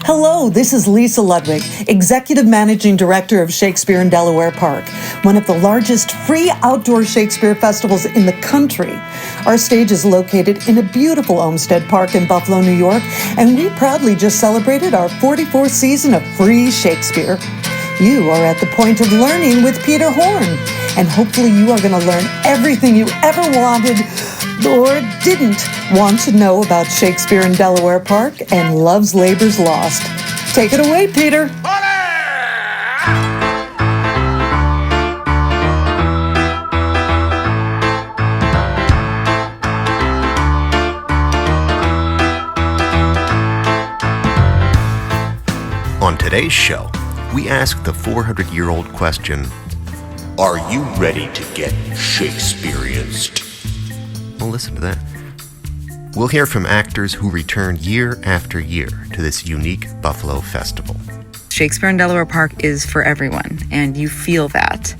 Hello, this is Lisa Ludwig, Executive Managing Director of Shakespeare in Delaware Park, one of the largest free outdoor Shakespeare festivals in the country. Our stage is located in a beautiful Olmsted Park in Buffalo, New York, and we proudly just celebrated our 44th season of free Shakespeare. You are at the point of learning with Peter Horn, and hopefully you are going to learn everything you ever wanted or didn't want to know about Shakespeare in Delaware Park and Love's Labor's Lost. Take it away, Peter. On today's show, we ask the 400-year-old question, are you ready to get Shakespeareanced? Well, listen to that. We'll hear from actors who return year after year to this unique Buffalo festival. Shakespeare in Delaware Park is for everyone, and you feel that.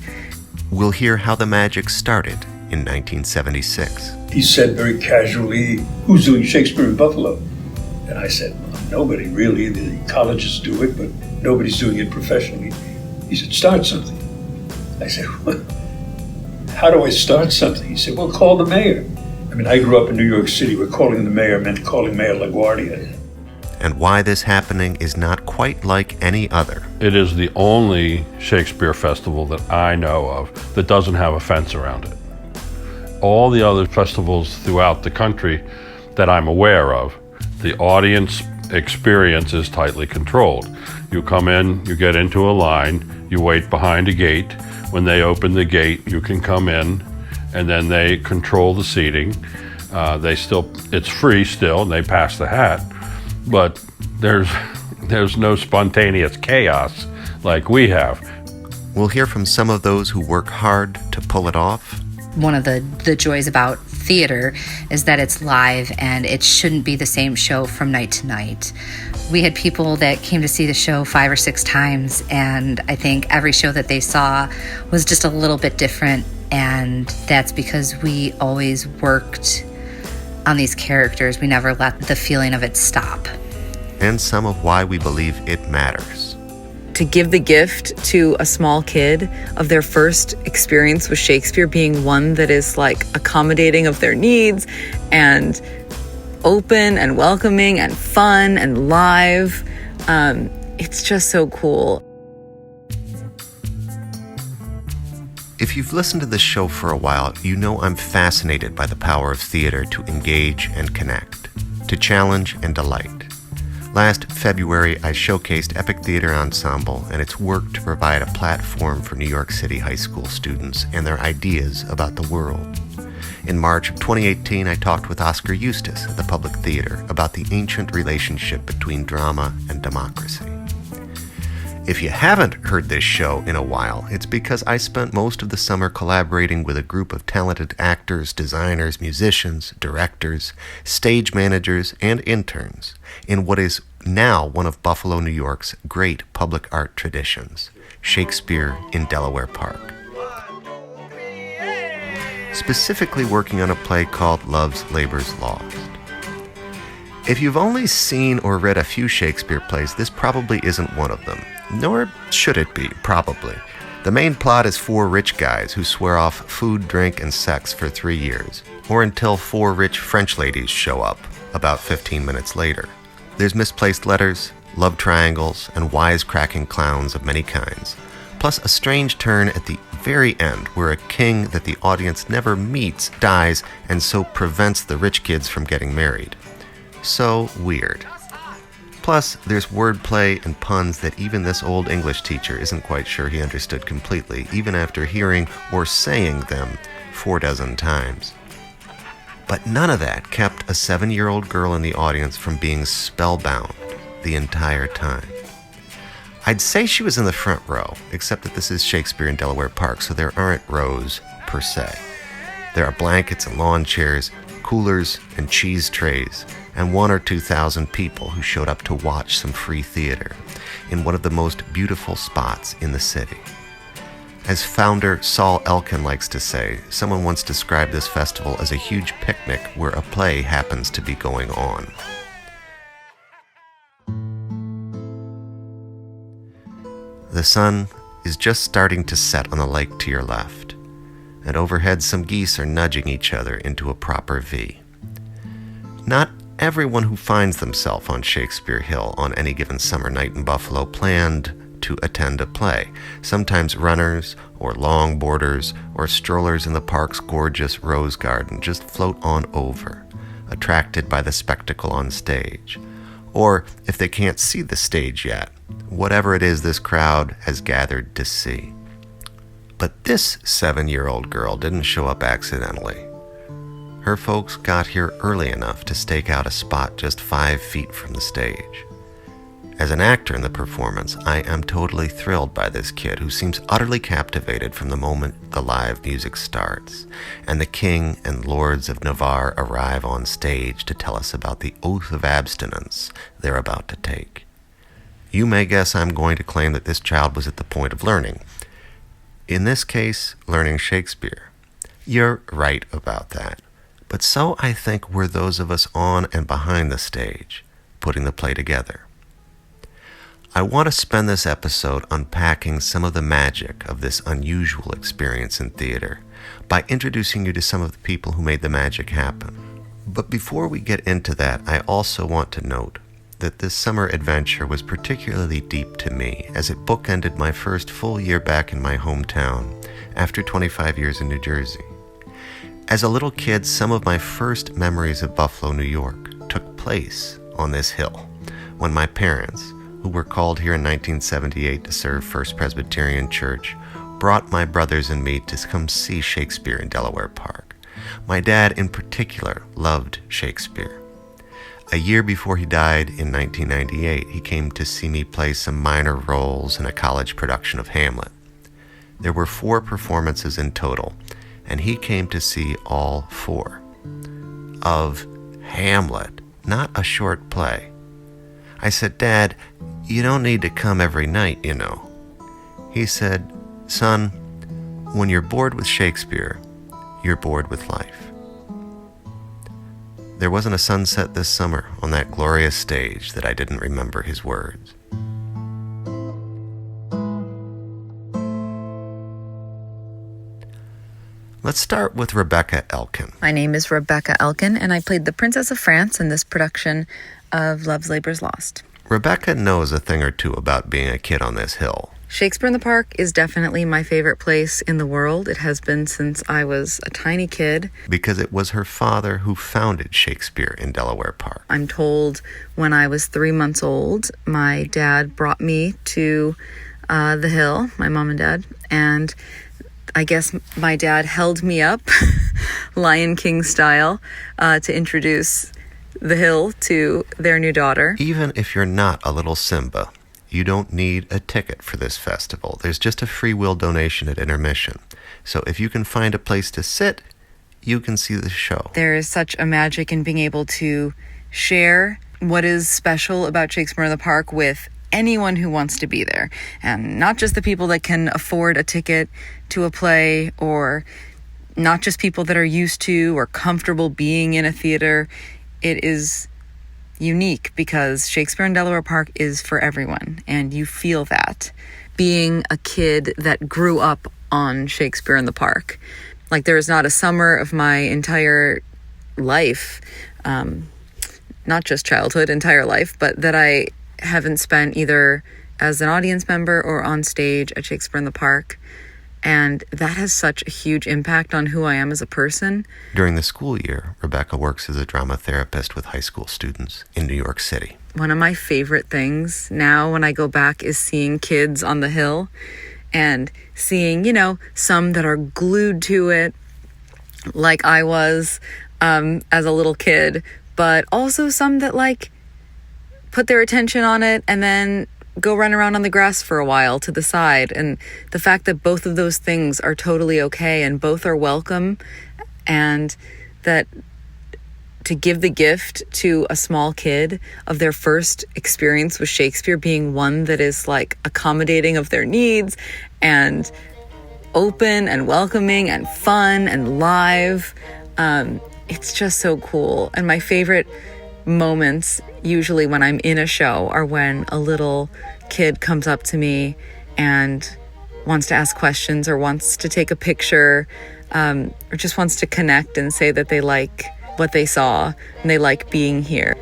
We'll hear how the magic started in 1976. He said very casually, who's doing Shakespeare in Buffalo? And I said, well, nobody really. The colleges do it, but nobody's doing it professionally. He said, start something. I said, well, how do I start something? He said, well, call the mayor. I mean, I grew up in New York City where calling the mayor meant calling Mayor LaGuardia. And why this happening is not quite like any other. It is the only Shakespeare festival that I know of that doesn't have a fence around it. All the other festivals throughout the country that I'm aware of, the audience experience is tightly controlled. You come in, you get into a line, you wait behind a gate. When they open the gate, you can come in, and then they control the seating. It's free still, and they pass the hat, but there's no spontaneous chaos like we have. We'll hear from some of those who work hard to pull it off. One of the joys about theater is that it's live and it shouldn't be the same show from night to night. We had people that came to see the show 5 or 6 times, and I think every show that they saw was just a little bit different, and that's because we always worked on these characters. We never let the feeling of it stop. And some of why we believe it matters. To give the gift to a small kid of their first experience with Shakespeare being one that is like accommodating of their needs and open and welcoming and fun and live. It's just so cool. If you've listened to this show for a while, you know I'm fascinated by the power of theater to engage and connect, to challenge and delight. Last February, I showcased Epic Theater Ensemble and its work to provide a platform for New York City high school students and their ideas about the world. In March of 2018, I talked with Oscar Eustis at the Public Theater about the ancient relationship between drama and democracy. If you haven't heard this show in a while, it's because I spent most of the summer collaborating with a group of talented actors, designers, musicians, directors, stage managers, and interns in what is now one of Buffalo, New York's great public art traditions, Shakespeare in Delaware Park. Specifically working on a play called Love's Labor's Lost. If you've only seen or read a few Shakespeare plays, this probably isn't one of them. Nor should it be, probably. The main plot is 4 rich guys who swear off food, drink, and sex for 3 years, or until 4 rich French ladies show up, about 15 minutes later. There's misplaced letters, love triangles, and wisecracking clowns of many kinds, plus a strange turn at the very end where a king that the audience never meets dies and so prevents the rich kids from getting married. So weird. Plus, there's wordplay and puns that even this old English teacher isn't quite sure he understood completely, even after hearing or saying them 4 dozen times. But none of that kept a 7-year-old girl in the audience from being spellbound the entire time. I'd say she was in the front row, except that this is Shakespeare in Delaware Park, so there aren't rows per se. There are blankets and lawn chairs, coolers and cheese trays, and 1,000 or 2,000 people who showed up to watch some free theater in one of the most beautiful spots in the city. As founder Saul Elkin likes to say, someone once described this festival as a huge picnic where a play happens to be going on. The sun is just starting to set on the lake to your left, and overhead some geese are nudging each other into a proper V. Not everyone who finds themselves on Shakespeare Hill on any given summer night in Buffalo planned to attend a play. Sometimes runners or longboarders or strollers in the park's gorgeous rose garden just float on over, attracted by the spectacle on stage. Or, if they can't see the stage yet, whatever it is this crowd has gathered to see. But this 7-year-old girl didn't show up accidentally. Her folks got here early enough to stake out a spot just 5 feet from the stage. As an actor in the performance, I am totally thrilled by this kid who seems utterly captivated from the moment the live music starts, and the king and lords of Navarre arrive on stage to tell us about the oath of abstinence they're about to take. You may guess I'm going to claim that this child was at the point of learning. In this case, learning Shakespeare. You're right about that. But so I think were those of us on and behind the stage, putting the play together. I want to spend this episode unpacking some of the magic of this unusual experience in theater by introducing you to some of the people who made the magic happen. But before we get into that, I also want to note that this summer adventure was particularly deep to me as it bookended my first full year back in my hometown after 25 years in New Jersey. As a little kid, some of my first memories of Buffalo, New York took place on this hill when my parents, who were called here in 1978 to serve First Presbyterian Church, brought my brothers and me to come see Shakespeare in Delaware Park. My dad, in particular, loved Shakespeare. A year before he died in 1998, he came to see me play some minor roles in a college production of Hamlet. There were 4 performances in total, and he came to see all 4 of Hamlet, not a short play. I said, "Dad, you don't need to come every night, you know." He said, "Son, when you're bored with Shakespeare, you're bored with life." There wasn't a sunset this summer on that glorious stage that I didn't remember his words. Let's start with Rebecca Elkin. My name is Rebecca Elkin, and I played the Princess of France in this production of Love's Labour's Lost. Rebecca knows a thing or two about being a kid on this hill. Shakespeare in the Park is definitely my favorite place in the world. It has been since I was a tiny kid. Because it was her father who founded Shakespeare in Delaware Park. I'm told when I was 3 months old, my dad brought me to the hill, my mom and dad, and I guess my dad held me up, Lion King style, to introduce the hill to their new daughter. Even if you're not a little Simba, you don't need a ticket for this festival. There's just a free will donation at intermission. So if you can find a place to sit, you can see the show. There is such a magic in being able to share what is special about Shakespeare in the Park with anyone who wants to be there. And not just the people that can afford a ticket to a play, or not just people that are used to or comfortable being in a theater. It is unique because Shakespeare in Delaware Park is for everyone, and you feel that. Being a kid that grew up on Shakespeare in the Park. Like, there is not a summer of my entire life, not just childhood, entire life, but that I haven't spent either as an audience member or on stage at Shakespeare in the Park. And that has such a huge impact on who I am as a person. During the school year, Rebecca works as a drama therapist with high school students in New York City. One of my favorite things now when I go back is seeing kids on the hill and seeing, some that are glued to it like I was as a little kid, but also some that put their attention on it and then go run around on the grass for a while to the side. And the fact that both of those things are totally okay and both are welcome, and that to give the gift to a small kid of their first experience with Shakespeare being one that is accommodating of their needs and open and welcoming and fun and live. It's just so cool. And my favorite moments usually when I'm in a show are when a little kid comes up to me and wants to ask questions or wants to take a picture, or just wants to connect and say that they like what they saw and they like being here.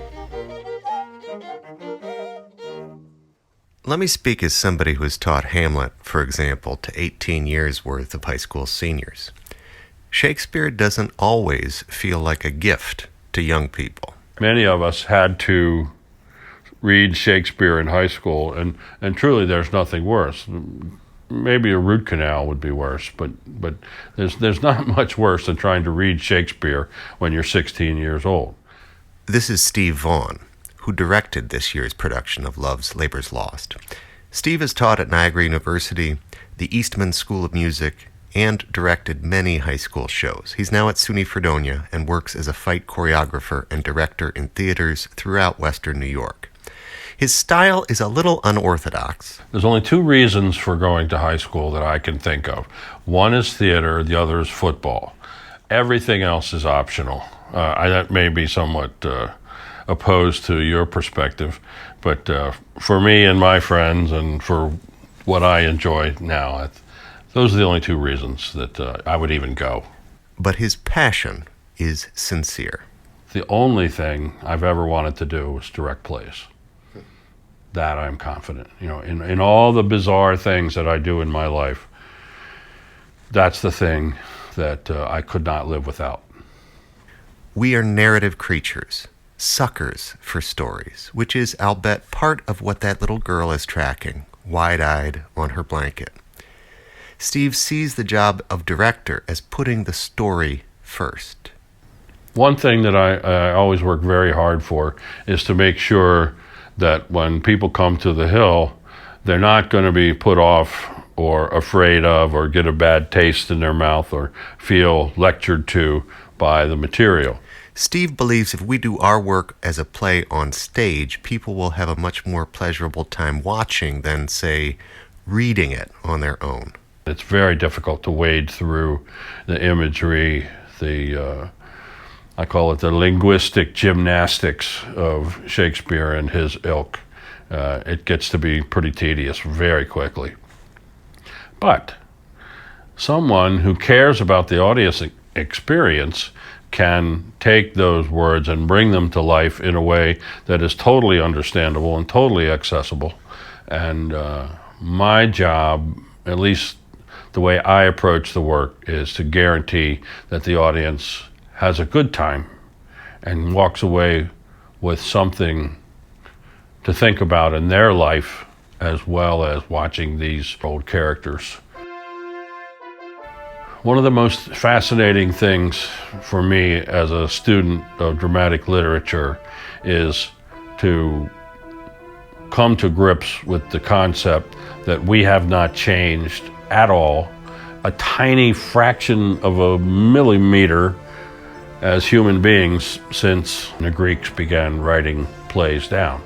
Let me speak as somebody who has taught Hamlet, for example, to 18 years worth of high school seniors. Shakespeare doesn't always feel like a gift to young people. Many of us had to read Shakespeare in high school, and truly there's nothing worse. Maybe a root canal would be worse, but there's not much worse than trying to read Shakespeare when you're 16 years old. This is Steve Vaughn, who directed this year's production of Love's Labour's Lost. Steve has taught at Niagara University, the Eastman School of Music, and directed many high school shows. He's now at SUNY Fredonia and works as a fight choreographer and director in theaters throughout Western New York. His style is a little unorthodox. There's only two reasons for going to high school that I can think of. One is theater, the other is football. Everything else is optional. That may be somewhat opposed to your perspective, but for me and my friends and for what I enjoy now, those are the only two reasons that I would even go. But his passion is sincere. The only thing I've ever wanted to do was direct plays. That I'm confident. In all the bizarre things that I do in my life, that's the thing that I could not live without. We are narrative creatures, suckers for stories, which is, I'll bet, part of what that little girl is tracking, wide-eyed on her blanket. Steve sees the job of director as putting the story first. One thing that I always work very hard for is to make sure that when people come to the Hill, they're not going to be put off or afraid of or get a bad taste in their mouth or feel lectured to by the material. Steve believes if we do our work as a play on stage, people will have a much more pleasurable time watching than, say, reading it on their own. It's very difficult to wade through the imagery, I call it the linguistic gymnastics of Shakespeare and his ilk. It gets to be pretty tedious very quickly. But someone who cares about the audience experience can take those words and bring them to life in a way that is totally understandable and totally accessible. And my job, at least the way I approach the work, is to guarantee that the audience has a good time and walks away with something to think about in their life, as well as watching these old characters. One of the most fascinating things for me as a student of dramatic literature is to come to grips with the concept that we have not changed at all, a tiny fraction of a millimeter as human beings since the Greeks began writing plays down.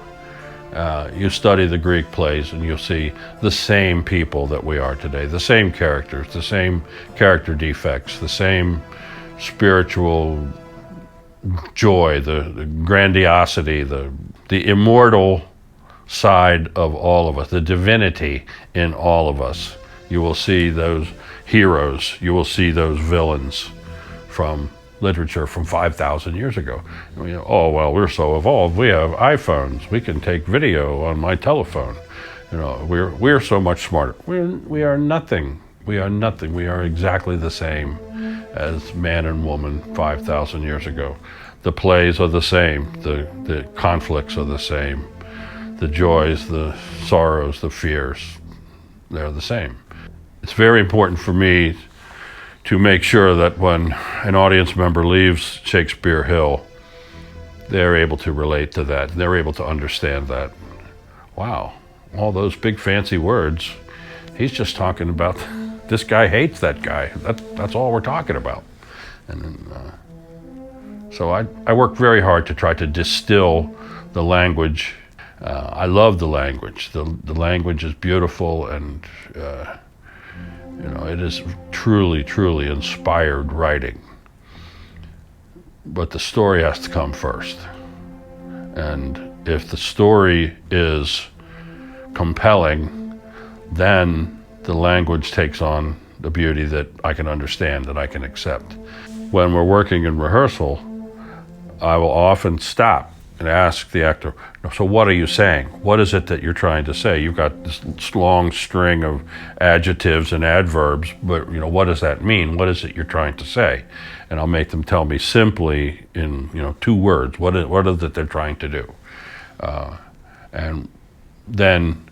You study the Greek plays and you'll see the same people that we are today, the same characters, the same character defects, the same spiritual joy, the grandiosity, the immortal side of all of us, the divinity in all of us. You will see those heroes, you will see those villains from literature from 5,000 years ago. Oh, well, we're so evolved. We have iPhones. We can take video on my telephone. We're so much smarter. We are nothing. We are nothing. We are exactly the same as man and woman 5,000 years ago. The plays are the same. The conflicts are the same. The joys, the sorrows, the fears, they're the same. It's very important for me to make sure that when an audience member leaves Shakespeare Hill, they're able to relate to that. They're able to understand that. Wow, all those big fancy words, he's just talking about this guy hates that guy. That's all we're talking about. And so I work very hard to try to distill the language. I love the language. The language is beautiful, and it is truly, truly inspired writing. But the story has to come first. And if the story is compelling, then the language takes on the beauty that I can understand, that I can accept. When we're working in rehearsal, I will often stop and ask the actor, so what are you saying? What is it that you're trying to say? You've got this long string of adjectives and adverbs, but what does that mean? What is it you're trying to say? And I'll make them tell me simply in 2 words, what is it they're trying to do? And then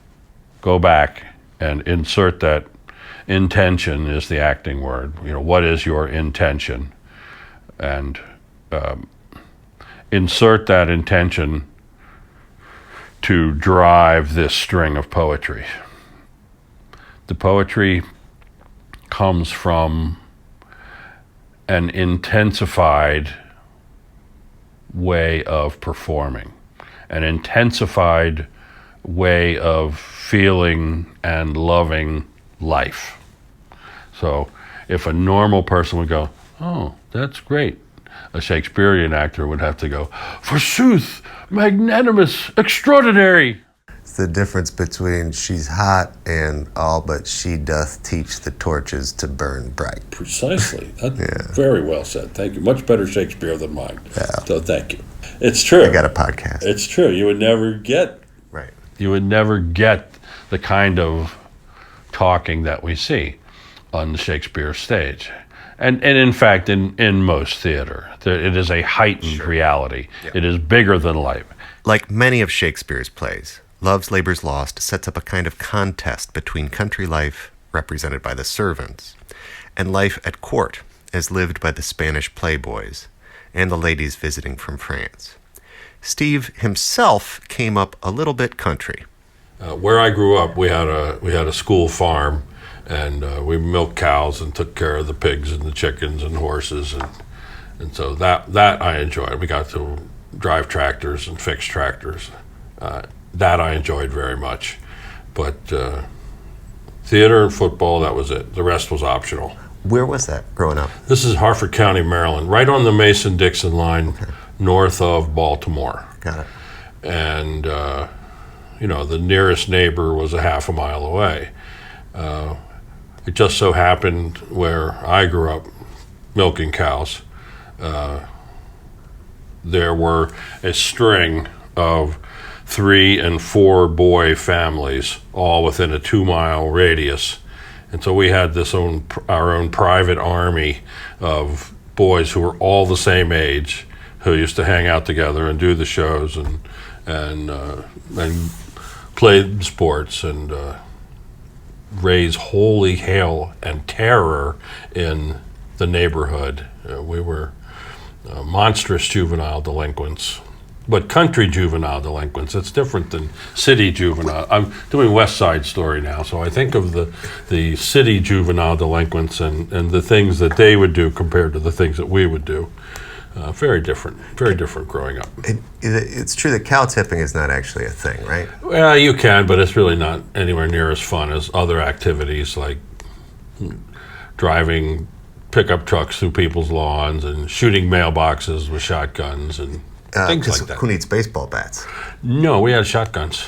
go back and insert that. Intention is the acting word. What is your intention? And insert that intention to drive this string of poetry. The poetry comes from an intensified way of performing, an intensified way of feeling and loving life. So if a normal person would go, oh, that's great, a Shakespearean actor would have to go, forsooth, magnanimous, extraordinary. It's the difference between she's hot and all but she doth teach the torches to burn bright. Precisely. That's very well said. Thank you. Much better Shakespeare than mine. Yeah. So thank you. It's true. I got a podcast. It's true. You would never get the kind of talking that we see on the Shakespeare stage. And in fact, in most theater, it is a heightened reality. Yeah. It is bigger than life. Like many of Shakespeare's plays, Love's Labour's Lost sets up a kind of contest between country life, represented by the servants, and life at court, as lived by the Spanish playboys and the ladies visiting from France. Steve himself came up a little bit country. Where I grew up, we had a school farm, and we milked cows and took care of the pigs and the chickens and horses, and so that I enjoyed. We got to drive tractors and fix tractors. That I enjoyed very much, but theater and football, that was it. The rest was optional. Where was that growing up? This is Harford County, Maryland, right on the Mason-Dixon line, north of Baltimore. Got it. And the nearest neighbor was a half a mile away. It just so happened where I grew up milking cows, there were a string of 3 and 4 boy families all within a 2-mile radius. And so we had our own private army of boys who were all the same age, who used to hang out together and do the shows and play sports and raise holy hail and terror in the neighborhood. We were monstrous juvenile delinquents, but country juvenile delinquents. It's different than city juvenile. I'm doing West Side Story now, so I think of the city juvenile delinquents and the things that they would do compared to the things that we would do. Very different growing up. It's true that cow tipping is not actually a thing, right? Well, you can, but it's really not anywhere near as fun as other activities like driving pickup trucks through people's lawns and shooting mailboxes with shotguns and things like that. Who needs baseball bats? No, we had shotguns.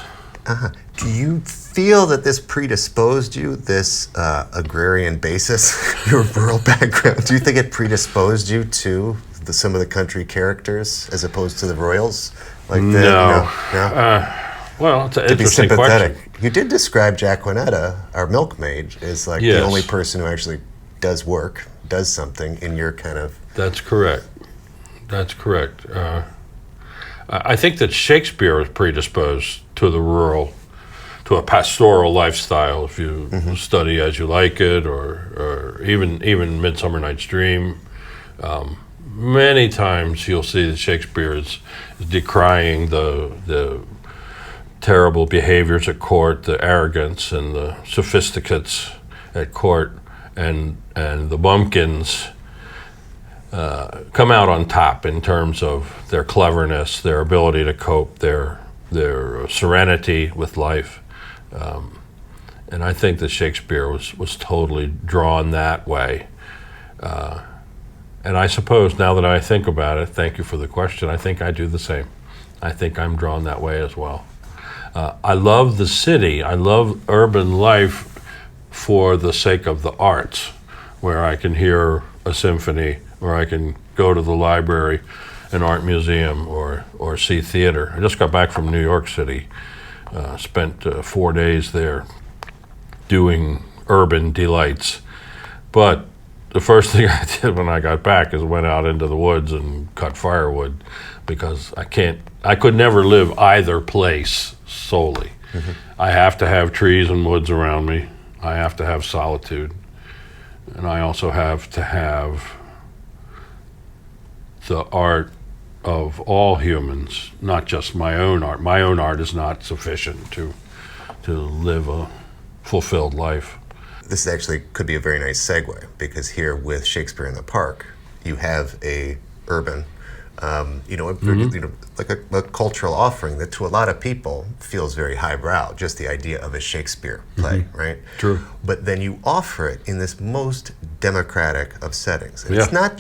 Do you feel that this predisposed you, this agrarian basis, your rural background? Do you think it predisposed you to some of the country characters as opposed to the royals? No. Well, it's an interesting question. You did describe Jacquinetta, our milkmaid, as the only person who actually does work, does something in your kind of... That's correct. I think that Shakespeare was predisposed to the rural, to a pastoral lifestyle, if you study As You Like It, or even Midsummer Night's Dream. Many times you'll see that Shakespeare is decrying the terrible behaviors at court, the arrogance and the sophisticates at court, and the bumpkins come out on top in terms of their cleverness, their ability to cope, their serenity with life. And I think that Shakespeare was totally drawn that way. And I suppose now that I think about it, thank you for the question, I think I do the same. I think I'm drawn that way as well. I love the city. I love urban life for the sake of the arts, where I can hear a symphony, or I can go to the library, an art museum, or see theater. I just got back from New York City, spent 4 days there doing urban delights. But the first thing I did when I got back is went out into the woods and cut firewood, because I could never live either place solely. Mm-hmm. I have to have trees and woods around me. I have to have solitude. And I also have to have the art of all humans, not just my own art. My own art is not sufficient to live a fulfilled life. This actually could be a very nice segue, because here with Shakespeare in the Park, you have a urban, like a cultural offering that to a lot of people feels very highbrow, just the idea of a Shakespeare play, right? True. But then you offer it in this most democratic of settings. And Yeah. it's not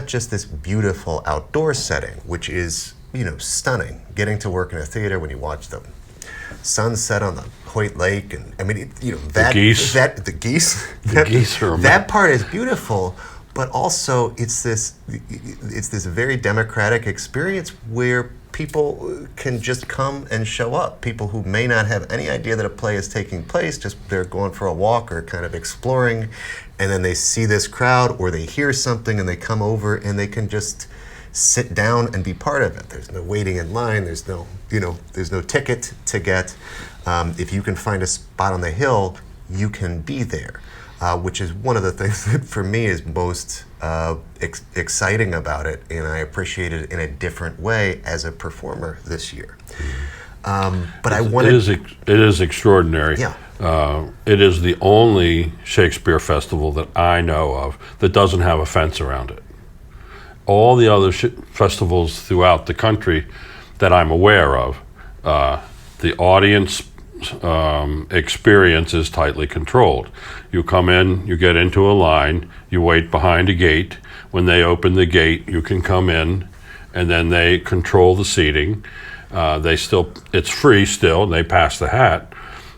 just this beautiful outdoor setting, which is, stunning. Getting to work in a theater when you watch the sunset on the Hoyt Lake, and I mean, that the geese. The geese. The geese are that part is beautiful, but also it's this very democratic experience where people can just come and show up. People who may not have any idea that a play is taking place, just they're going for a walk or kind of exploring, and then they see this crowd or they hear something and they come over and they can just sit down and be part of it. There's no waiting in line. There's no ticket to get. If you can find a spot on the hill, you can be there, which is one of the things that for me is most exciting about it, and I appreciate it in a different way as a performer this year. But it is extraordinary. Yeah. It is the only Shakespeare festival that I know of that doesn't have a fence around it. All the other festivals throughout the country that I'm aware of, the audience experience is tightly controlled. You come in, you get into a line, you wait behind a gate. When they open the gate, you can come in, and then they control the seating. It's free still, and they pass the hat,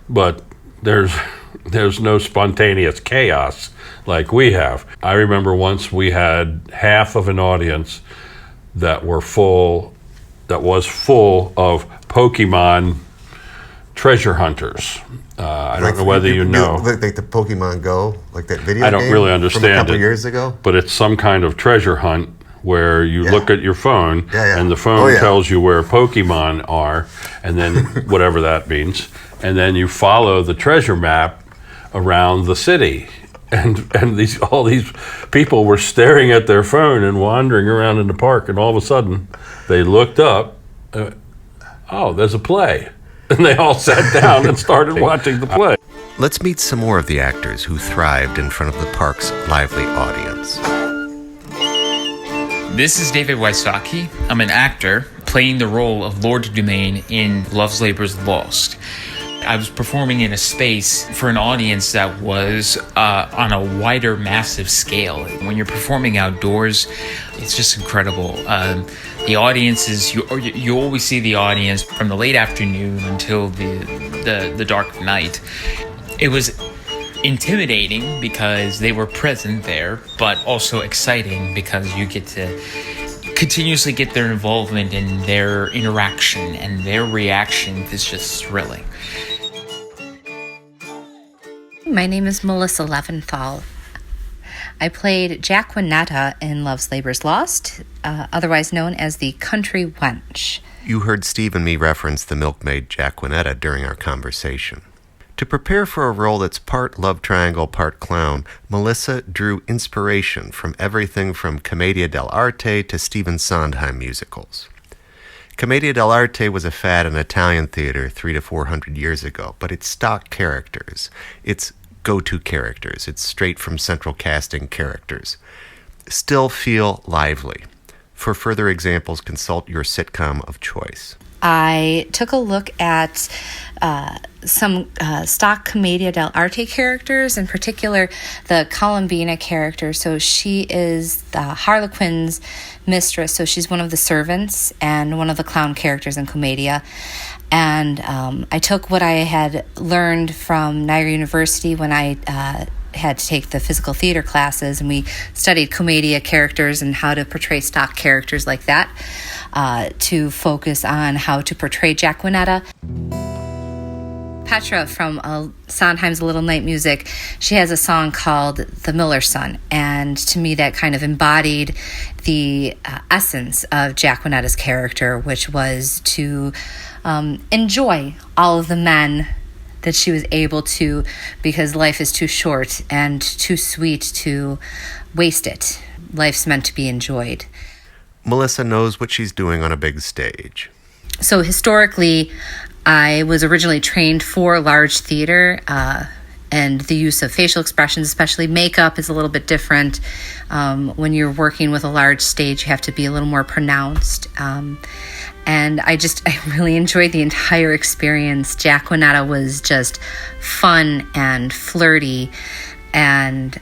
but there's no spontaneous chaos like we have. I remember once we had half of an audience that was full of Pokemon treasure hunters. I don't know whether you know. Like the Pokemon Go, like that video game? I don't really understand from a couple it, years ago? But it's some kind of treasure hunt where you look at your phone, and the phone tells you where Pokemon are, and then whatever that means, and then you follow the treasure map around the city. And all these people were staring at their phone and wandering around in the park, and all of a sudden they looked up, there's a play. And they all sat down and started watching the play. Let's meet some more of the actors who thrived in front of the park's lively audience. This is David Wysocki. I'm an actor playing the role of Lord Domain in Love's Labour's Lost. I was performing in a space for an audience that was on a wider, massive scale. When you're performing outdoors, it's just incredible. The audience is, you always see the audience from the late afternoon until the dark night. It was intimidating because they were present there, but also exciting because you get to continuously get their involvement in their interaction, and their reaction is just thrilling. My name is Melissa Leventhal. I played Jacquinetta in Love's Labour's Lost, otherwise known as the Country Wench. You heard Steve and me reference the milkmaid Jacquinetta during our conversation. To prepare for a role that's part love triangle, part clown, Melissa drew inspiration from everything from Commedia dell'arte to Stephen Sondheim musicals. Commedia dell'arte was a fad in Italian theater 300 to 400 years ago, but it's stock characters. It's go-to characters. It's straight from central casting characters. Still feel lively. For further examples, consult your sitcom of choice. I took a look at some stock Commedia dell'arte characters, in particular the Columbina character. So she is the Harlequin's mistress, so she's one of the servants and one of the clown characters in Commedia. And I took what I had learned from Niagara University when I had to take the physical theater classes, and we studied Commedia characters and how to portray stock characters like that, to focus on how to portray Jacquinetta. Petra from Sondheim's Little Night Music, she has a song called The Miller's Son, and to me that kind of embodied the essence of Jacquinetta's character, which was to enjoy all of the men that she was able to, because life is too short and too sweet to waste it. Life's meant to be enjoyed. Melissa knows what she's doing on a big stage. So historically, I was originally trained for large theater, and the use of facial expressions, especially makeup, is a little bit different. When you're working with a large stage, you have to be a little more pronounced. And I really enjoyed the entire experience. Jacquinetta was just fun and flirty, and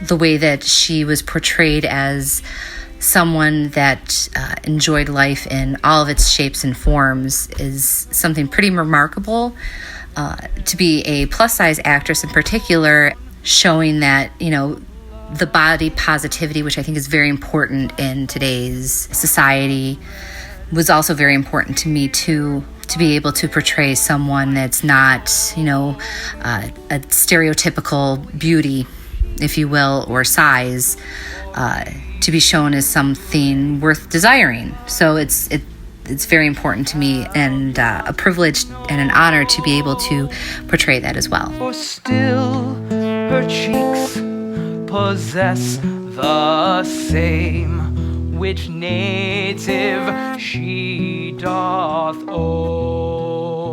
the way that she was portrayed as someone that enjoyed life in all of its shapes and forms is something pretty remarkable. To be a plus-size actress in particular, showing that, the body positivity, which I think is very important in today's society, was also very important to me too, to be able to portray someone that's not, a stereotypical beauty, if you will, or size, to be shown as something worth desiring. So it's very important to me, and a privilege and an honor to be able to portray that as well. For still her cheeks possess the same which native she doth owe.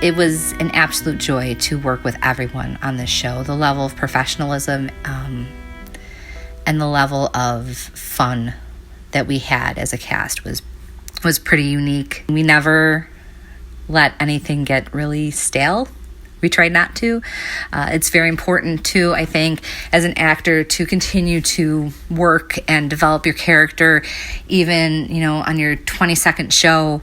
It was an absolute joy to work with everyone on this show. The level of professionalism and the level of fun that we had as a cast was pretty unique. We never let anything get really stale. We tried not to. It's very important too, I think, as an actor, to continue to work and develop your character, even, on your 22nd show,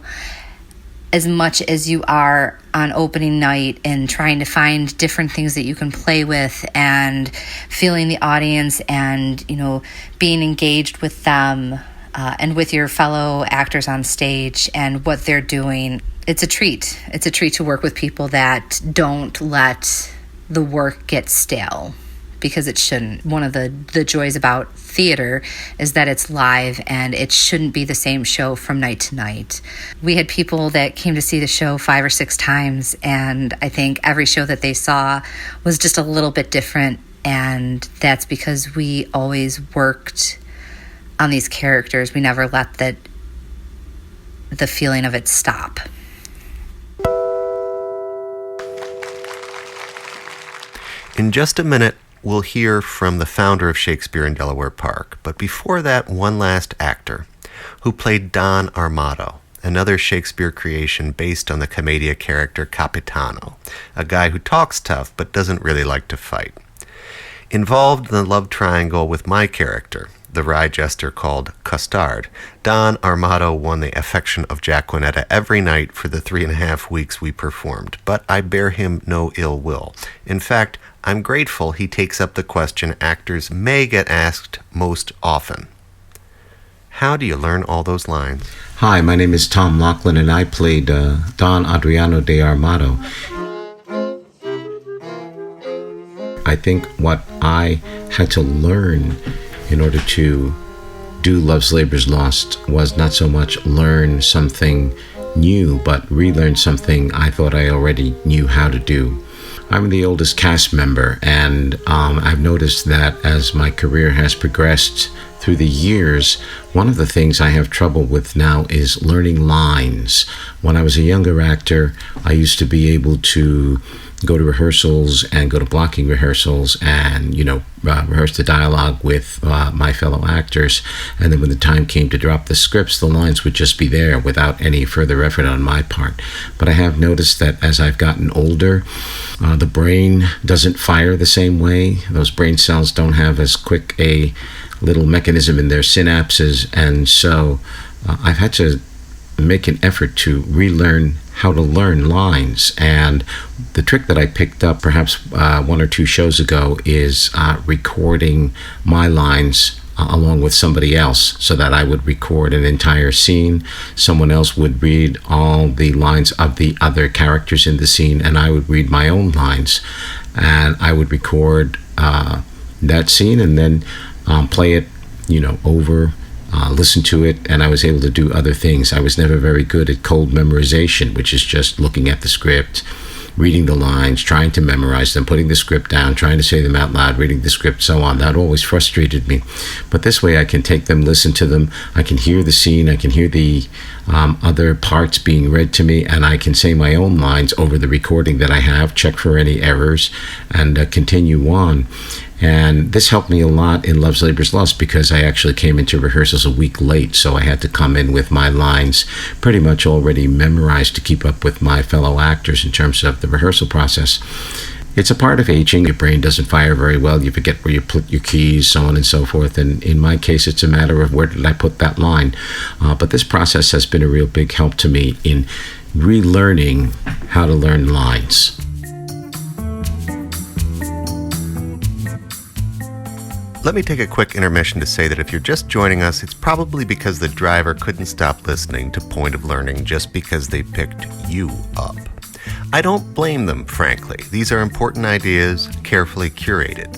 as much as you are on opening night, and trying to find different things that you can play with, and feeling the audience, and, being engaged with them, and with your fellow actors on stage and what they're doing. It's a treat. It's a treat to work with people that don't let the work get stale, because it shouldn't. One of the joys about theater is that it's live, and it shouldn't be the same show from night to night. We had people that came to see the show 5 or 6 times, and I think every show that they saw was just a little bit different, and that's because we always worked on these characters. We never let the feeling of it stop. In just a minute, we'll hear from the founder of Shakespeare in Delaware Park. But before that, one last actor who played Don Armato, another Shakespeare creation based on the Commedia character Capitano, a guy who talks tough but doesn't really like to fight. Involved in the love triangle with my character, the wry jester called Custard, Don Armato won the affection of Jacquinetta every night for the 3.5 weeks we performed, but I bear him no ill will. In fact, I'm grateful he takes up the question actors may get asked most often. How do you learn all those lines? Hi, my name is Tom Laughlin, and I played Don Adriano de Armato. I think what I had to learn in order to do Love's Labor's Lost was not so much learn something new, but relearn something I thought I already knew how to do. I'm the oldest cast member, and I've noticed that as my career has progressed through the years, one of the things I have trouble with now is learning lines. When I was a younger actor, I used to be able to go to rehearsals and go to blocking rehearsals and, rehearse the dialogue with my fellow actors. And then when the time came to drop the scripts, the lines would just be there without any further effort on my part. But I have noticed that as I've gotten older, the brain doesn't fire the same way. Those brain cells don't have as quick a little mechanism in their synapses. And so I've had to make an effort to relearn how to learn lines. And the trick that I picked up perhaps 1 or 2 shows ago is recording my lines along with somebody else, so that I would record an entire scene. Someone else would read all the lines of the other characters in the scene, and I would read my own lines. And I would record that scene and then play it, over, listen to it, and I was able to do other things. I was never very good at cold memorization, which is just looking at the script, reading the lines, trying to memorize them, putting the script down, trying to say them out loud, reading the script, so on. That always frustrated me. But this way I can take them, listen to them, I can hear the scene, I can hear the other parts being read to me, and I can say my own lines over the recording that I have, check for any errors, and continue on. And this helped me a lot in Love's Labor's Lost, because I actually came into rehearsals a week late, so I had to come in with my lines pretty much already memorized to keep up with my fellow actors in terms of the rehearsal process. It's a part of aging. Your brain doesn't fire very well. You forget where you put your keys, so on and so forth. And in my case, it's a matter of where did I put that line. But this process has been a real big help to me in relearning how to learn lines. Let me take a quick intermission to say that if you're just joining us, it's probably because the driver couldn't stop listening to Point of Learning just because they picked you up. I don't blame them, frankly. These are important ideas, carefully curated.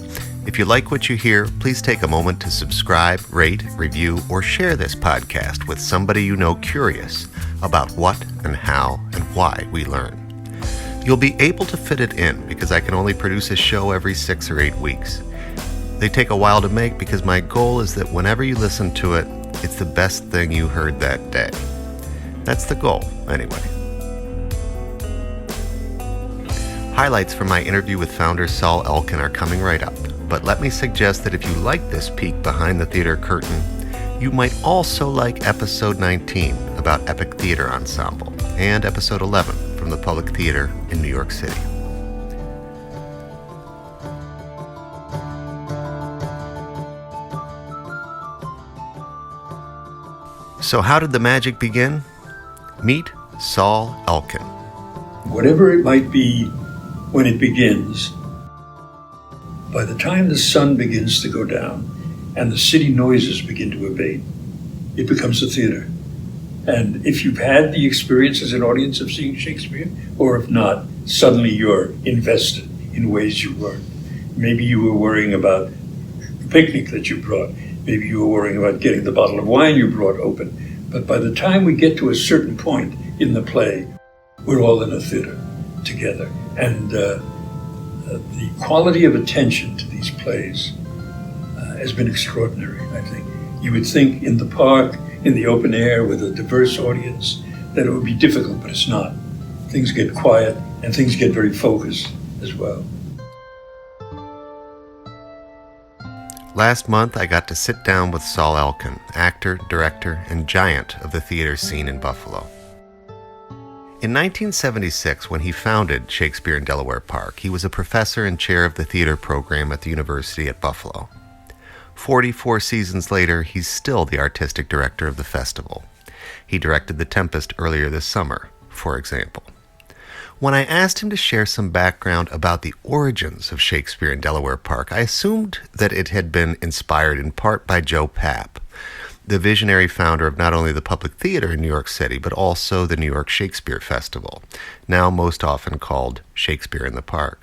If you like what you hear, please take a moment to subscribe, rate, review, or share this podcast with somebody you know curious about what and how and why we learn. You'll be able to fit it in because I can only produce a show every 6 or 8 weeks. They take a while to make because my goal is that whenever you listen to it, it's the best thing you heard that day. That's the goal, anyway. Highlights from my interview with founder Saul Elkin are coming right up, but let me suggest that if you like this peek behind the theater curtain, you might also like episode 19 about Epic Theater Ensemble and episode 11 from the Public Theater in New York City. So how did the magic begin? Meet Saul Elkin. Whatever it might be when it begins, by the time the sun begins to go down and the city noises begin to abate, it becomes a theater. And if you've had the experience as an audience of seeing Shakespeare, or if not, suddenly you're invested in ways you weren't. Maybe you were worrying about the picnic that you brought. Maybe you were worrying about getting the bottle of wine you brought open. But by the time we get to a certain point in the play, we're all in a theater together. And the quality of attention to these plays has been extraordinary, I think. You would think in the park, in the open air, with a diverse audience, that it would be difficult, but it's not. Things get quiet, and things get very focused as well. Last month, I got to sit down with Saul Elkin, actor, director, and giant of the theater scene in Buffalo. In 1976, when he founded Shakespeare in Delaware Park, he was a professor and chair of the theater program at the University at Buffalo. 44 seasons later, he's still the artistic director of the festival. He directed The Tempest earlier this summer, for example. When I asked him to share some background about the origins of Shakespeare in Delaware Park, I assumed that it had been inspired in part by Joe Papp, the visionary founder of not only the Public Theater in New York City, but also the New York Shakespeare Festival, now most often called Shakespeare in the Park.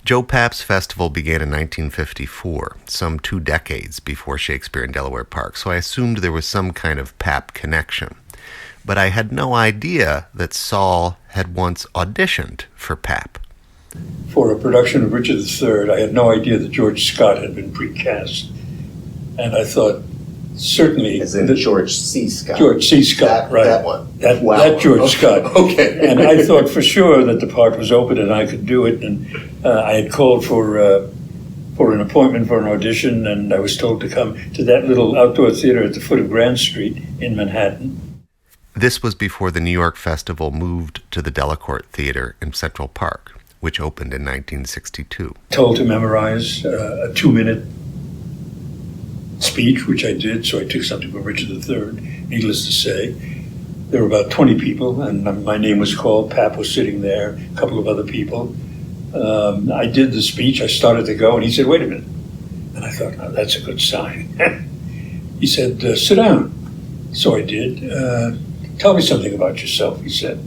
Joe Papp's festival began in 1954, some 2 decades before Shakespeare in Delaware Park, so I assumed there was some kind of Papp connection. But I had no idea that Saul had once auditioned for Papp. For a production of Richard III, I had no idea that George Scott had been precast. And I thought, certainly. As in George C. Scott. George C. Scott, right. That one. That George Scott. Okay. And I thought for sure that the part was open and I could do it. And I had called for an appointment for an audition, and I was told to come to that little outdoor theater at the foot of Grand Street in Manhattan. This was before the New York Festival moved to the Delaware Theater in Central Park, which opened in 1962. Told to memorize a 2-minute speech, which I did, so I took something from Richard III, needless to say. There were about 20 people, and my name was called. Pap was sitting there, a couple of other people. I did the speech, I started to go, and he said, "Wait a minute." And I thought, "Oh, that's a good sign." He said, "Sit down." So I did. "Tell me something about yourself," he said.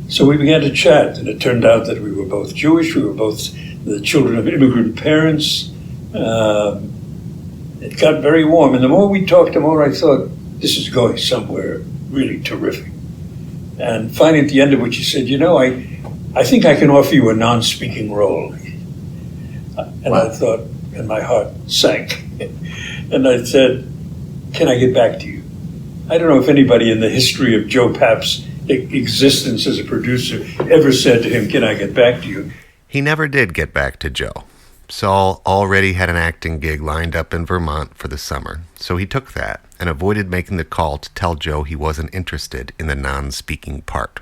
So we began to chat, and it turned out that we were both Jewish, we were both the children of immigrant parents. It got very warm, and the more we talked, the more I thought, this is going somewhere really terrific. And finally, at the end of which he said, I think I can offer you a non-speaking role. And I thought, and my heart sank. And I said, "Can I get back to you?" I don't know if anybody in the history of Joe Pap's existence as a producer ever said to him, "Can I get back to you?" He never did get back to Joe. Saul already had an acting gig lined up in Vermont for the summer, so he took that and avoided making the call to tell Joe he wasn't interested in the non-speaking part.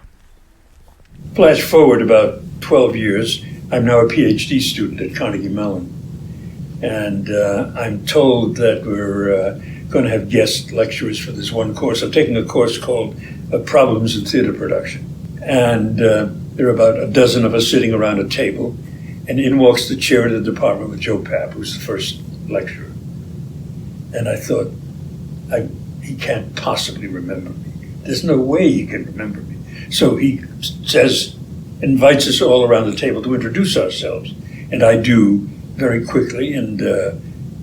Flash forward about 12 years, I'm now a PhD student at Carnegie Mellon. And I'm told that we're going to have guest lecturers for this one course. I'm taking a course called Problems in Theater Production. And there are about a dozen of us sitting around a table. And in walks the chair of the department with Joe Pap, who's the first lecturer. And I thought, he can't possibly remember me. There's no way he can remember me. So he invites us all around the table to introduce ourselves. And I do very quickly. And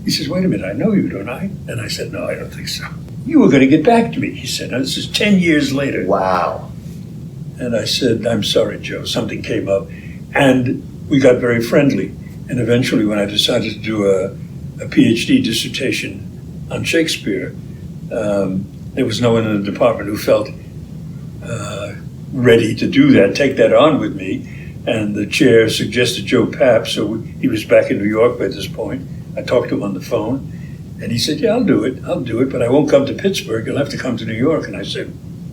he says, "Wait a minute, I know you, don't I?" And I said, "No, I don't think so." "You were going to get back to me," he said. Now, this is 10 years later. Wow. And I said, "I'm sorry, Joe, something came up." And we got very friendly. And eventually, when I decided to do a PhD dissertation on Shakespeare, there was no one in the department who felt ready to do that, take that on with me. And the chair suggested Joe Pap, so he was back in New York by this point. I talked to him on the phone, and he said, "Yeah, I'll do it, but I won't come to Pittsburgh. You'll have to come to New York." And I said,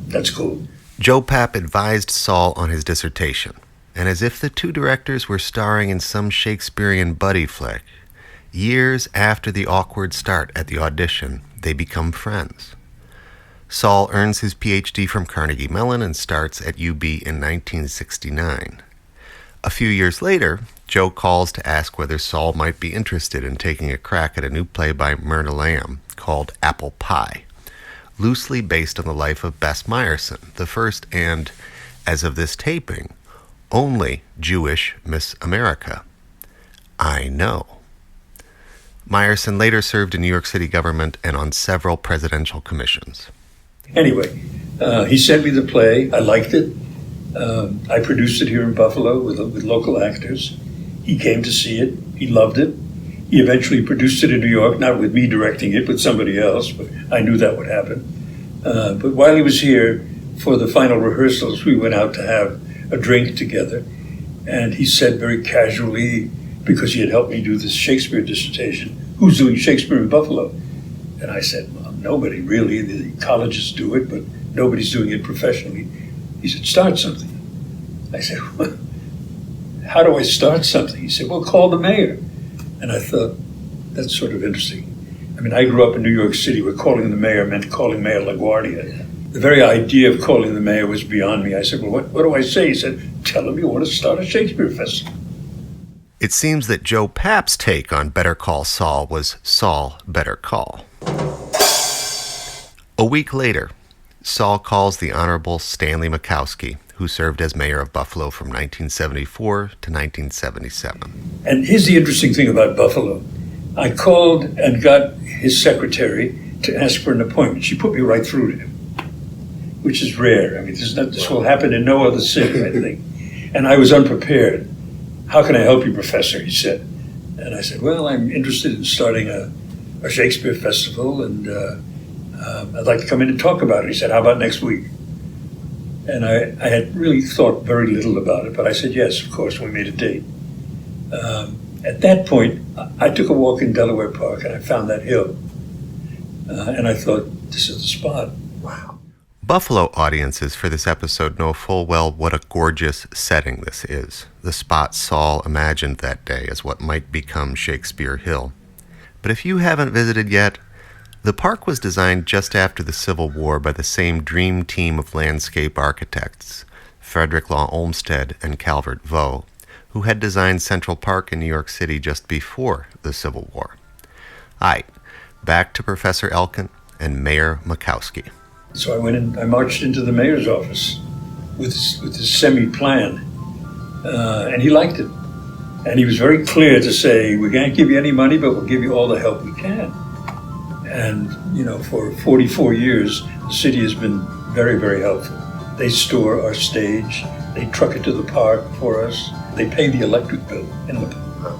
"That's cool." Joe Pap advised Saul on his dissertation, and as if the two directors were starring in some Shakespearean buddy flick, years after the awkward start at the audition, they become friends. Saul earns his PhD from Carnegie Mellon and starts at UB in 1969. A few years later, Joe calls to ask whether Saul might be interested in taking a crack at a new play by Myrna Lamb called Apple Pie, loosely based on the life of Bess Meyerson, the first and, as of this taping, only Jewish Miss America. I know. Meyerson later served in New York City government and on several presidential commissions. Anyway, he sent me the play. I liked it. I produced it here in Buffalo with local actors. He came to see it. He loved it. He eventually produced it in New York, not with me directing it, with somebody else, but I knew that would happen. But while he was here for the final rehearsals, we went out to have a drink together. And he said very casually, because he had helped me do this Shakespeare dissertation, "Who's doing Shakespeare in Buffalo?" And I said, "Well, nobody really. The colleges do it, but nobody's doing it professionally." He said, "Start something." I said, "Well, how do I start something?" He said, "Well, call the mayor." And I thought, that's sort of interesting. I mean, I grew up in New York City where calling the mayor meant calling Mayor LaGuardia. The very idea of calling the mayor was beyond me. I said, "Well, what do I say?" He said, "Tell him you want to start a Shakespeare festival." It seems that Joe Pap's take on Better Call Saul was Saul Better Call. A week later, Saul calls the Honorable Stanley Mikowski, who served as mayor of Buffalo from 1974 to 1977. And here's the interesting thing about Buffalo. I called and got his secretary to ask for an appointment. She put me right through to him, which is rare. I mean, this will happen in no other city, I think. And I was unprepared. "How can I help you, Professor?" he said. And I said, "Well, I'm interested in starting a a Shakespeare festival, and I'd like to come in and talk about it. He said, how about next week? And I had really thought very little about it, but I said, yes, of course, we made a date. At that point, I took a walk in Delaware Park, and I found that hill. And I thought, this is the spot. Wow. Buffalo audiences for this episode know full well what a gorgeous setting this is. The spot Saul imagined that day as what might become Shakespeare Hill. But if you haven't visited yet, the park was designed just after the Civil War by the same dream team of landscape architects, Frederick Law Olmsted and Calvert Vaux, who had designed Central Park in New York City just before the Civil War. Aight, back to Professor Elkin and Mayor Makowski. So I marched into the mayor's office with this semi-plan, and he liked it. And he was very clear to say, we can't give you any money, but we'll give you all the help we can. And, for 44 years, the city has been very, very helpful. They store our stage, they truck it to the park for us, they pay the electric bill in the park.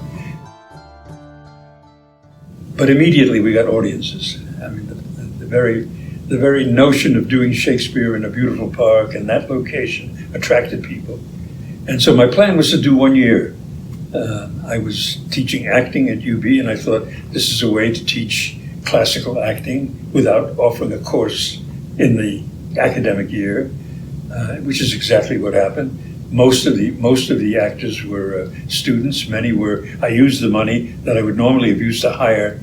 But immediately we got audiences. I mean, the very notion of doing Shakespeare in a beautiful park and that location attracted people. And so my plan was to do 1 year. I was teaching acting at UB, and I thought this is a way to teach classical acting without offering a course in the academic year, which is exactly what happened. Most of the actors were students. Many were. I used the money that I would normally have used to hire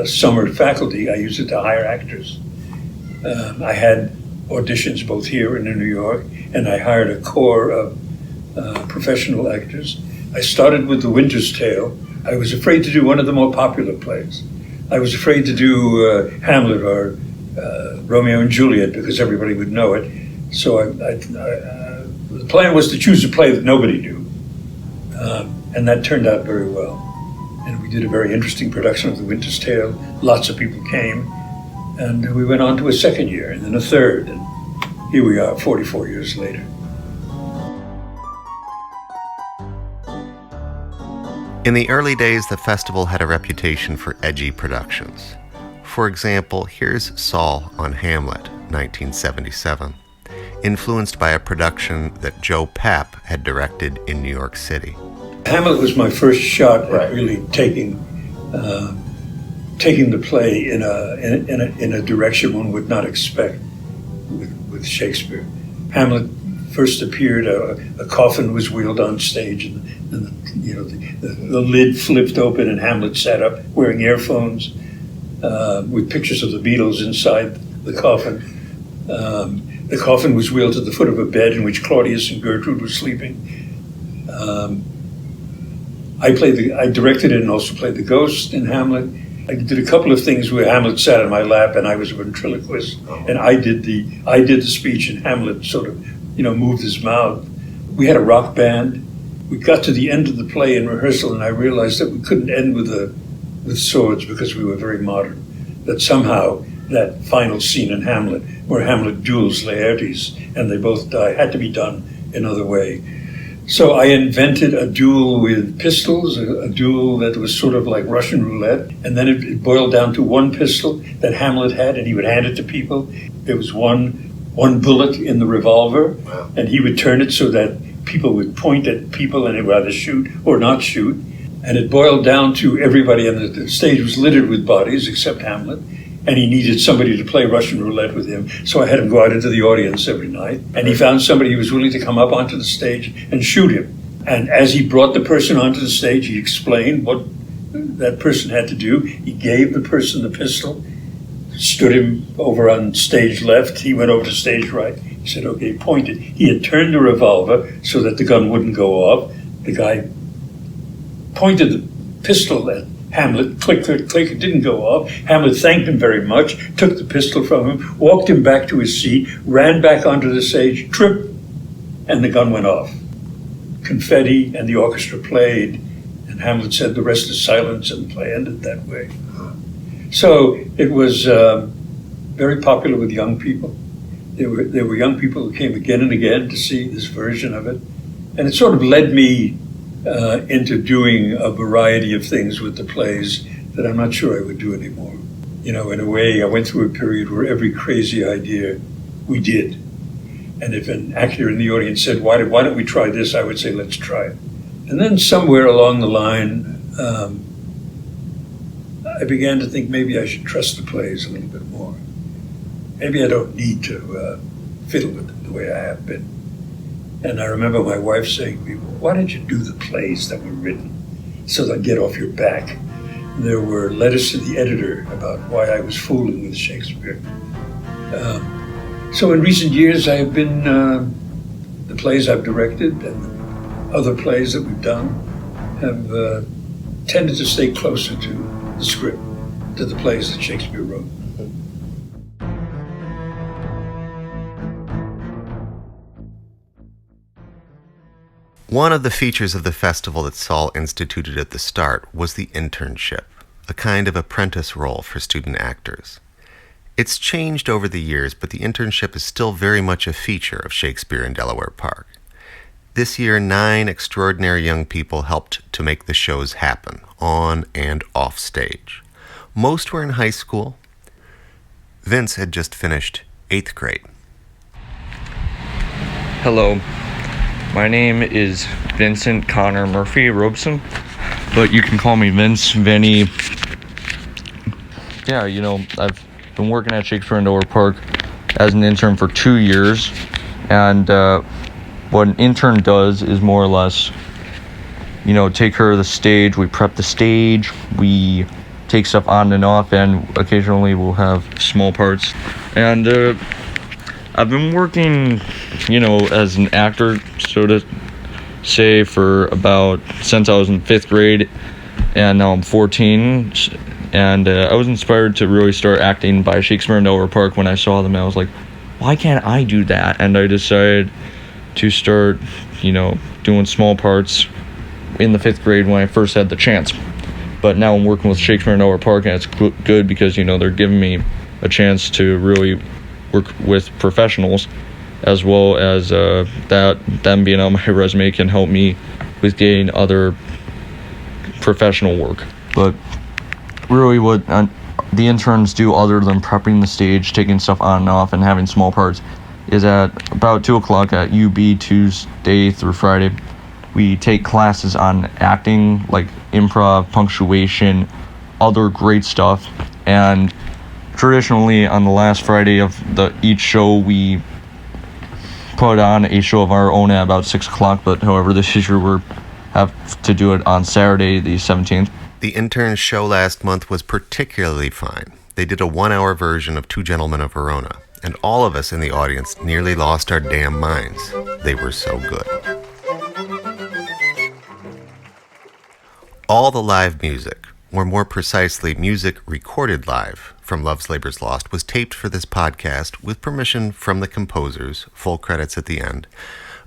summer faculty. I used it to hire actors. I had auditions both here and in New York, and I hired a corps of professional actors. I started with The Winter's Tale. I was afraid to do one of the more popular plays. I was afraid to do Hamlet or Romeo and Juliet because everybody would know it. So the plan was to choose a play that nobody knew. And that turned out very well. And we did a very interesting production of The Winter's Tale. Lots of people came. And we went on to a second year and then a third. And here we are 44 years later. In the early days, the festival had a reputation for edgy productions. For example, here's Saul on Hamlet, 1977, influenced by a production that Joe Papp had directed in New York City. Hamlet was my first shot at really taking the play in a direction one would not expect with Shakespeare. Hamlet first appeared, a coffin was wheeled on stage, and the lid flipped open, and Hamlet sat up wearing earphones with pictures of the Beatles inside the coffin. The coffin was wheeled to the foot of a bed in which Claudius and Gertrude were sleeping. I directed it and also played the ghost in Hamlet. I did a couple of things where Hamlet sat on my lap and I was a ventriloquist, and I did the speech, and Hamlet sort of moved his mouth. We had a rock band. We got to the end of the play in rehearsal, and I realized that we couldn't end with swords because we were very modern. That somehow that final scene in Hamlet, where Hamlet duels Laertes and they both die, had to be done another way. So I invented a duel with pistols, a duel that was sort of like Russian roulette, and then it boiled down to one pistol that Hamlet had, and he would hand it to people. There was one bullet in the revolver, and he would turn it so that people would point at people and they'd either shoot or not shoot. And it boiled down to everybody, and the stage was littered with bodies except Hamlet, and he needed somebody to play Russian roulette with him. So I had him go out into the audience every night, and he found somebody who was willing to come up onto the stage and shoot him. And as he brought the person onto the stage, he explained what that person had to do. He gave the person the pistol, stood him over on stage left. He went over to stage right. He said, okay, pointed. He had turned the revolver so that the gun wouldn't go off. The guy pointed the pistol at Hamlet, click, click, click, it didn't go off. Hamlet thanked him very much, took the pistol from him, walked him back to his seat, ran back onto the stage, tripped, and the gun went off. Confetti, and the orchestra played, and Hamlet said, the rest is silence, and the play ended that way. So it was very popular with young people. There were young people who came again and again to see this version of it. And it sort of led me into doing a variety of things with the plays that I'm not sure I would do anymore. You know, in a way, I went through a period where every crazy idea we did. And if an actor in the audience said, why don't we try this? I would say, let's try it. And then somewhere along the line, I began to think maybe I should trust the plays a little bit more. Maybe I don't need to fiddle with it the way I have been. And I remember my wife saying to me, well, why don't you do the plays that were written so they'll get off your back? And there were letters to the editor about why I was fooling with Shakespeare. So in recent years, I have been, the plays I've directed and other plays that we've done have tended to stay closer to the script, to the plays that Shakespeare wrote. One of the features of the festival that Saul instituted at the start was the internship, a kind of apprentice role for student actors. It's changed over the years, but the internship is still very much a feature of Shakespeare in Delaware Park. This year, 9 extraordinary young people helped to make the shows happen, on and off stage. Most were in high school. Vince had just finished 8th grade. Hello, my name is Vincent Connor Murphy Robeson, but you can call me Vince, Vinny. Yeah, you know, I've been working at Shakespeare in Delaware Park as an intern for 2 years, and what an intern does is more or less, you know, take care of the stage. We prep the stage, we take stuff on and off, and occasionally we'll have small parts. And I've been working, you know, as an actor, so to say, for about since I was in 5th grade, and now I'm 14. And I was inspired to really start acting by Shakespeare in Delaware Park when I saw them. And I was like, why can't I do that? And I decided to start, you know, doing small parts in the 5th grade when I first had the chance. But now I'm working with Shakespeare in Delaware Park, and it's good because, you know, they're giving me a chance to really work with professionals, as well as that them being on my resume can help me with getting other professional work. But really what the interns do, other than prepping the stage, taking stuff on and off, and having small parts, is at about 2 o'clock at UB Tuesday through Friday, we take classes on acting, like improv, punctuation, other great stuff. And traditionally on the last Friday of each show, we put on a show of our own at about 6 o'clock, but however this year we have to do it on Saturday the 17th. The intern's show last month was particularly fine. They did a 1-hour version of Two Gentlemen of Verona, and all of us in the audience nearly lost our damn minds. They were so good. All the live music, or more precisely, music recorded live from Love's Labour's Lost, was taped for this podcast with permission from the composers, full credits at the end,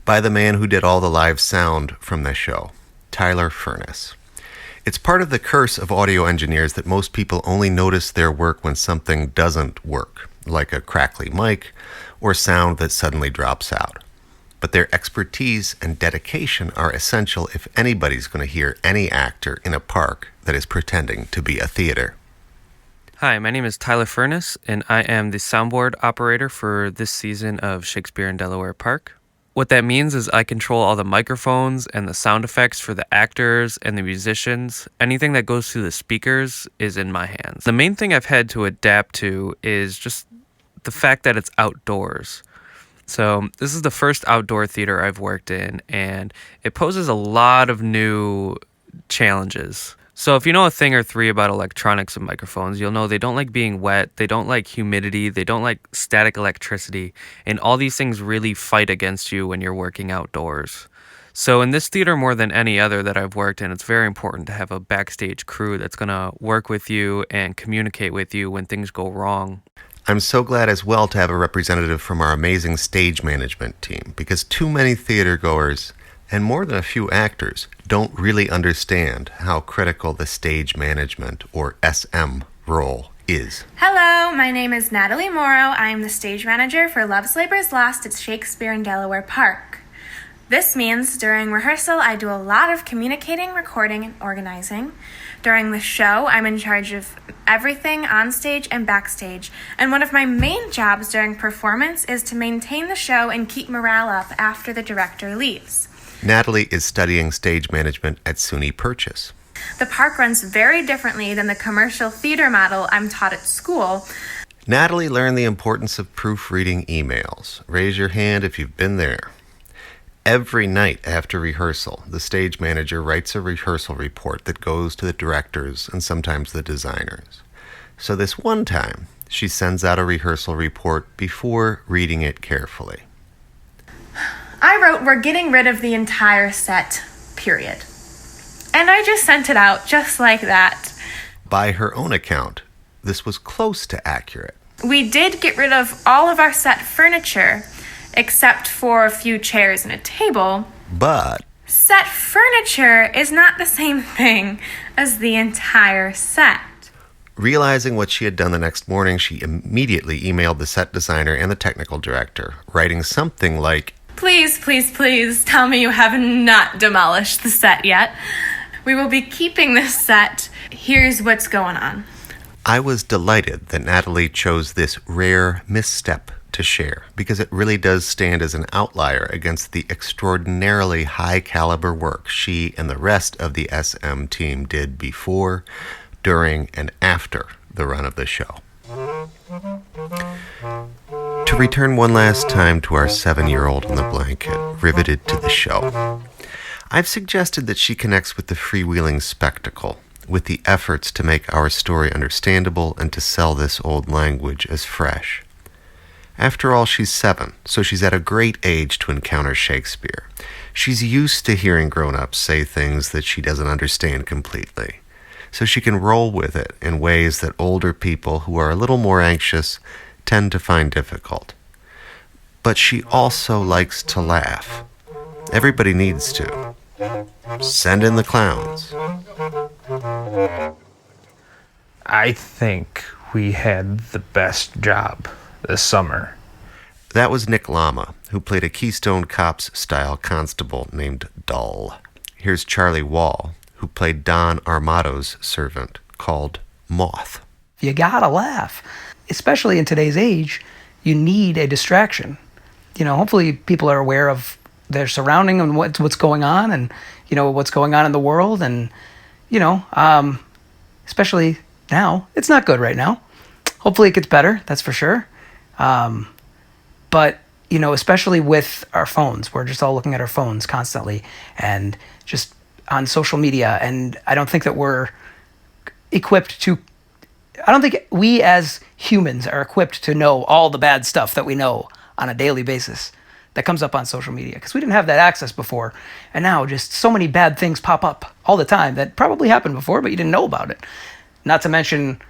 by the man who did all the live sound from the show, Tyler Furness. It's part of the curse of audio engineers that most people only notice their work when something doesn't work, like a crackly mic or sound that suddenly drops out. But their expertise and dedication are essential if anybody's going to hear any actor in a park that is pretending to be a theater. Hi, my name is Tyler Furness, and I am the soundboard operator for this season of Shakespeare in Delaware Park. What that means is I control all the microphones and the sound effects for the actors and the musicians. Anything that goes through the speakers is in my hands. The main thing I've had to adapt to is just the fact that it's outdoors. So this is the first outdoor theater I've worked in, and it poses a lot of new challenges. So if you know a thing or three about electronics and microphones, you'll know they don't like being wet, they don't like humidity, they don't like static electricity, and all these things really fight against you when you're working outdoors. So in this theater, more than any other that I've worked in, it's very important to have a backstage crew that's going to work with you and communicate with you when things go wrong. I'm so glad as well to have a representative from our amazing stage management team, because too many theater goers, and more than a few actors, don't really understand how critical the stage management, or SM, role is. Hello, my name is Natalie Morrow. I am the stage manager for Love's Labour's Lost at Shakespeare in Delaware Park. This means during rehearsal, I do a lot of communicating, recording, and organizing. During the show, I'm in charge of everything on stage and backstage. And one of my main jobs during performance is to maintain the show and keep morale up after the director leaves. Natalie is studying stage management at SUNY Purchase. The park runs very differently than the commercial theater model I'm taught at school. Natalie learned the importance of proofreading emails. Raise your hand if you've been there. Every night after rehearsal, the stage manager writes a rehearsal report that goes to the directors and sometimes the designers. So this one time, she sends out a rehearsal report before reading it carefully. I wrote, "We're getting rid of the entire set, period." And I just sent it out just like that. By her own account, this was close to accurate. We did get rid of all of our set furniture, except for a few chairs and a table. But set furniture is not the same thing as the entire set. Realizing what she had done the next morning, she immediately emailed the set designer and the technical director, writing something like, Please, please, please tell me you have not demolished the set yet. We will be keeping this set. Here's what's going on. I was delighted that Natalie chose this rare misstep to share, because it really does stand as an outlier against the extraordinarily high-caliber work she and the rest of the SM team did before, during, and after the run of the show. To return one last time to our 7-year-old on the blanket, riveted to the show, I've suggested that she connects with the freewheeling spectacle, with the efforts to make our story understandable and to sell this old language as fresh. After all, she's 7, so she's at a great age to encounter Shakespeare. She's used to hearing grown-ups say things that she doesn't understand completely, so she can roll with it in ways that older people who are a little more anxious tend to find difficult. But she also likes to laugh. Everybody needs to. Send in the clowns. I think we had the best job this summer. That was Nick Lama, who played a Keystone Cops-style constable named Dull. Here's Charlie Wall, who played Don Armado's servant, called Moth. You gotta laugh. Especially in today's age, you need a distraction. You know, hopefully people are aware of their surrounding and what's going on, and, you know, what's going on in the world. And, you know, especially now, it's not good right now. Hopefully it gets better, that's for sure. But, you know, especially with our phones, we're just all looking at our phones constantly and just on social media. And I don't think that we're equipped to, I don't think we as humans are equipped to know all the bad stuff that we know on a daily basis that comes up on social media, because we didn't have that access before. And now just so many bad things pop up all the time that probably happened before, but you didn't know about it. Not to mention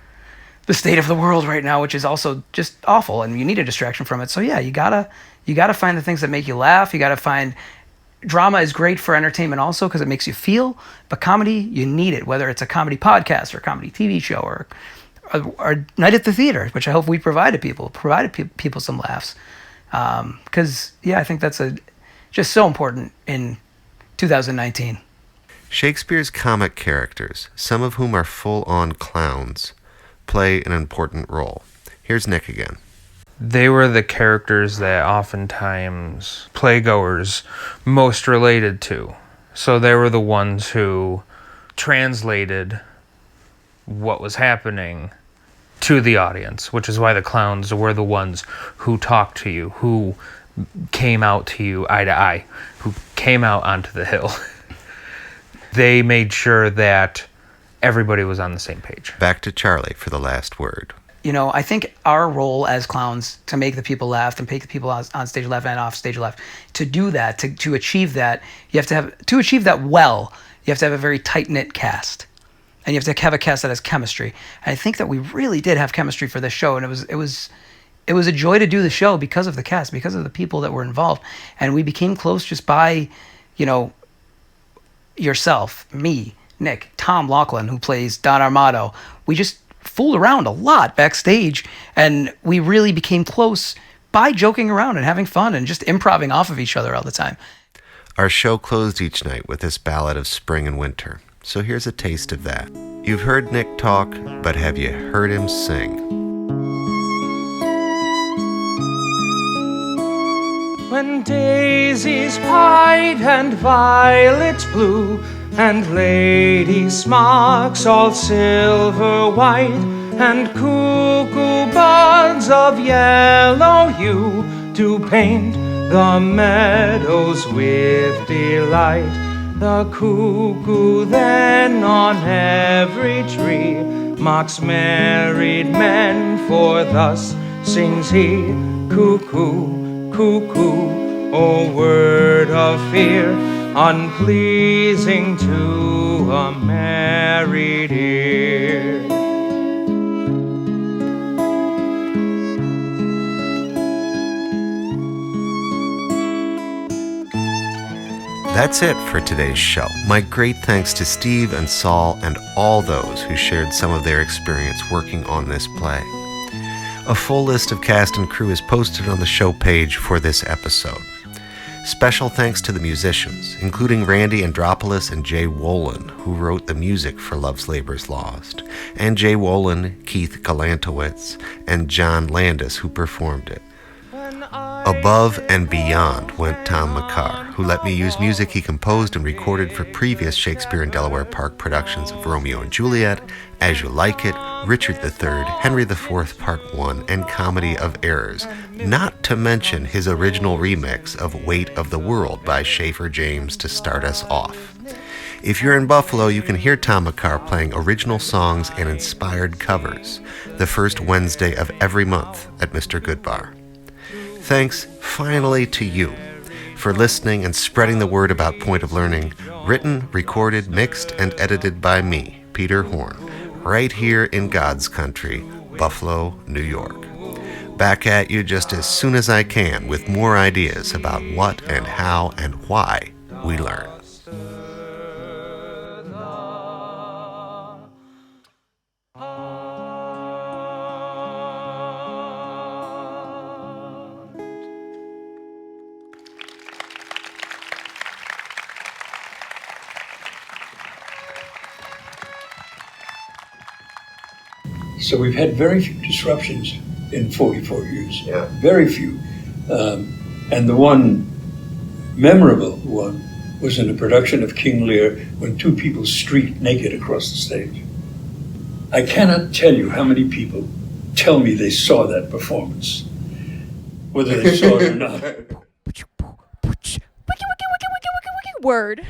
the state of the world right now, which is also just awful, and you need a distraction from it. So yeah, you gotta find the things that make you laugh. You gotta find, drama is great for entertainment also because it makes you feel, but comedy, you need it, whether it's a comedy podcast or a comedy TV show or Night at the Theater, which I hope we provided people some laughs. Because yeah, I think that's just so important in 2019. Shakespeare's comic characters, some of whom are full-on clowns, play an important role. Here's Nick again. They were the characters that oftentimes playgoers most related to. So they were the ones who translated what was happening to the audience, which is why the clowns were the ones who talked to you, who came out to you eye to eye, who came out onto the hill. They made sure that everybody was on the same page. Back to Charlie for the last word. You know, I think our role as clowns, to make the people laugh, to make the people on stage laugh and off stage laugh, to do that, to achieve that, you have to achieve that well, you have to have a very tight-knit cast. And you have to have a cast that has chemistry. And I think that we really did have chemistry for this show, and it was a joy to do the show because of the cast, because of the people that were involved. And we became close just by, you know, yourself, me, Nick, Tom Laughlin, who plays Don Armado. We just fooled around a lot backstage, and we really became close by joking around and having fun and just improvising off of each other all the time. Our show closed each night with this ballad of spring and winter, so here's a taste of that. You've heard Nick talk, but have you heard him sing? When daisies pied and violets blew, and lady smocks all silver white, and cuckoo buds of yellow hue do paint the meadows with delight. The cuckoo then on every tree mocks married men, for thus sings he, cuckoo, cuckoo, O word of fear, unpleasing to a married ear. That's it for today's show. My great thanks to Steve and Saul and all those who shared some of their experience working on this play. A full list of cast and crew is posted on the show page for this episode. Special thanks to the musicians, including Randy Andropoulos and Jay Wolin, who wrote the music for Love's Labor's Lost, and Jay Wolin, Keith Galantowitz, and John Landis, who performed it. Above and beyond went Tom McCarr, who let me use music he composed and recorded for previous Shakespeare and Delaware Park productions of Romeo and Juliet, As You Like It, Richard III, Henry IV Part 1, and Comedy of Errors, not to mention his original remix of Weight of the World by Schaefer James to start us off. If you're in Buffalo, you can hear Tom McCarr playing original songs and inspired covers the first Wednesday of every month at Mr. Goodbar. Thanks, finally, to you for listening and spreading the word about Point of Learning, written, recorded, mixed, and edited by me, Peter Horn, right here in God's country, Buffalo, New York. Back at you just as soon as I can with more ideas about what and how and why we learn. So we've had very few disruptions in 44 years. Yeah. Very few. And the one memorable one was in a production of King Lear when two people streaked naked across the stage. I cannot tell you how many people tell me they saw that performance, whether they saw it or not. Word.